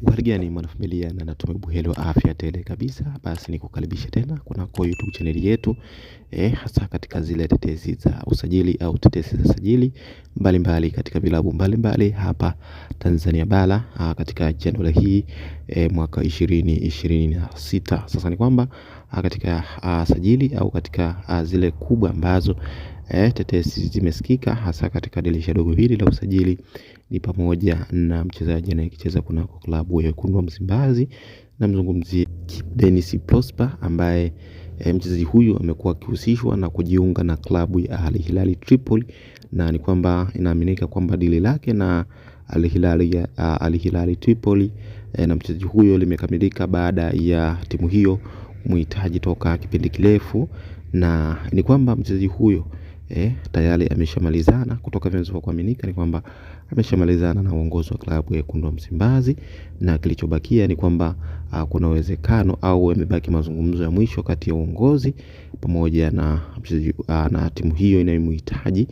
Uharigani mwanafamilia, na natumai buheri wa afya tele kabisa. Basi nikukaribisha tena kunako YouTube channel yetu, hasa katika zile tetesi za usajili au tetesi za sajili mbalimbali katika vilabu mbalimbali hapa Tanzania bara, katika channel hii mwaka 2026. Sasa ni kwamba katika sajili au katika zile kubwa ambazo tetesi zimesikika hasa katika dirisha dogo hili la usajili ni pamoja na mchezaji anayecheza kunako klabu ya Wekundu wa Msimbazi, na mzungumzia Dennis Prosper, ambaye mchezaji huyu amekuwa akihusishwa na kujiunga na klabu ya Al Hilal Tripoli, na ni kwamba inaaminika kwamba dili lake na Al Hilal Tripoli na mchezaji huyo limekamilika baada ya timu hiyo muhitaji toka kipindi kirefu, na ni kwamba mchezaji huyo tayari ameshamalizana, kutoka vyanzo vya kuaminika ni kwamba ameshamalizana na uongozi wa klabu ya Wekundu wa Msimbazi, na kilichobakia ni kwamba kuna uwezekano au yamebaki mazungumzo ya mwisho kati ya uongozi pamoja na mchezaji na timu hiyo inayomhitaji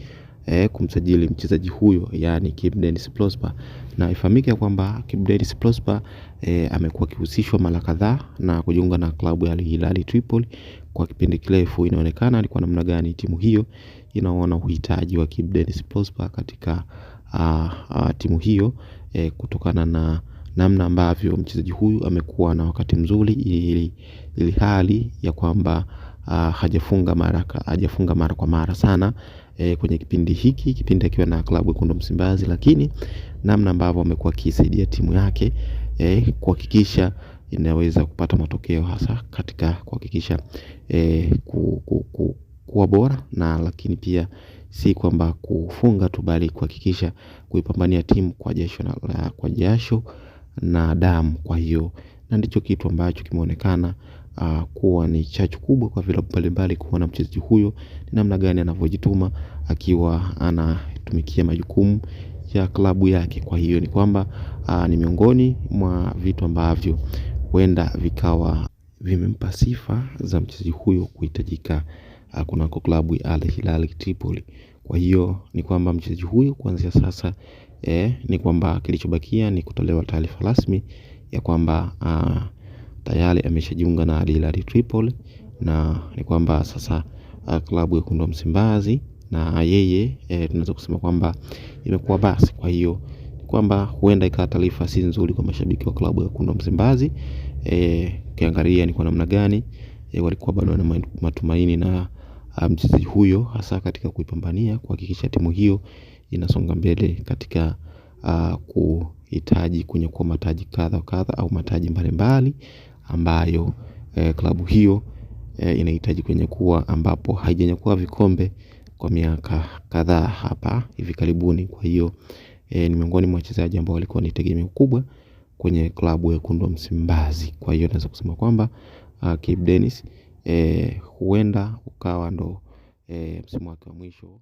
kumsajili mchezaji huyo, yani Kibu Denis Prosper. Na ifahamike kwamba Kibu Denis Prosper amekuwa akihusishwa mara kadhaa na kujiunga na klabu ya Al Hilal Tripoli kwa kipindi kirefu. Inaonekana alikuwa namna gani timu hiyo inaona uhitaji wa Kibu Denis Prosper katika timu hiyo, kutokana na namna ambavyo mchezaji huyu amekuwa na wakati mzuri, ili hali ya kwamba hajafunga mara kwa mara sana kwenye kipindi akiwa na klabu ya Wekundu wa Msimbazi, lakini namna ambavyo amekuwa akisaidia timu yake kuhakikisha inaweza kupata matokeo, hasa katika kuhakikisha kuwa bora, na lakini pia si kwamba kufunga tu, bali kuhakikisha kuipambania timu kwa jasho na damu. Kwa hiyo na ndicho kitu ambacho kimeonekana kuwa ni chachu kubwa kwa vilabu mbalimbali kuona mchezaji huyo ni namna gani anavyojituma akiwa anatumikia majukumu ya klabu yake. Kwa hiyo ni kwamba ni miongoni mwa vitu ambavyo huenda vikawa vimempa sifa za mchezaji huyo kuhitajika kunako klabu ya Al Hilal Tripoli. Kwa hiyo ni kwamba mchezaji huyo kuanzia sasa ni kwamba kilichobakia ni kutolewa taarifa rasmi ya kwamba tayari ameshajiunga na Al Hilal Tripoli, na ni kwamba sasa klabu ya Wekundu wa Msimbazi na yeye tunaweza kusema kwamba imekuwa basi. Kwa hiyo kwamba huenda ikawa taarifa si nzuri kwa mashabiki wa klabu ya Wekundu wa Msimbazi. Kiangalia ni kwa namna gani walikuwa bado na matumaini na mchezaji huyo, hasa katika kuipambania kuhakikisha timu hiyo inasonga mbele katika kuhitaji kunyakua mataji kadha au mataji mbalimbali ambayo klabu hiyo inahitaji kunyakua, ambapo haijanyakua vikombe kwa miaka kadhaa hapa hivi karibuni. Kwa hiyo ni miongoni mwa wachezaji ambao walikuwa ni tegemeo kubwa kwenye klabu ya Wekundu wa Msimbazi. Kwa hiyo naweza kusema kwamba Kibu Denis huenda ukawa ndo msimu wake wa mwisho.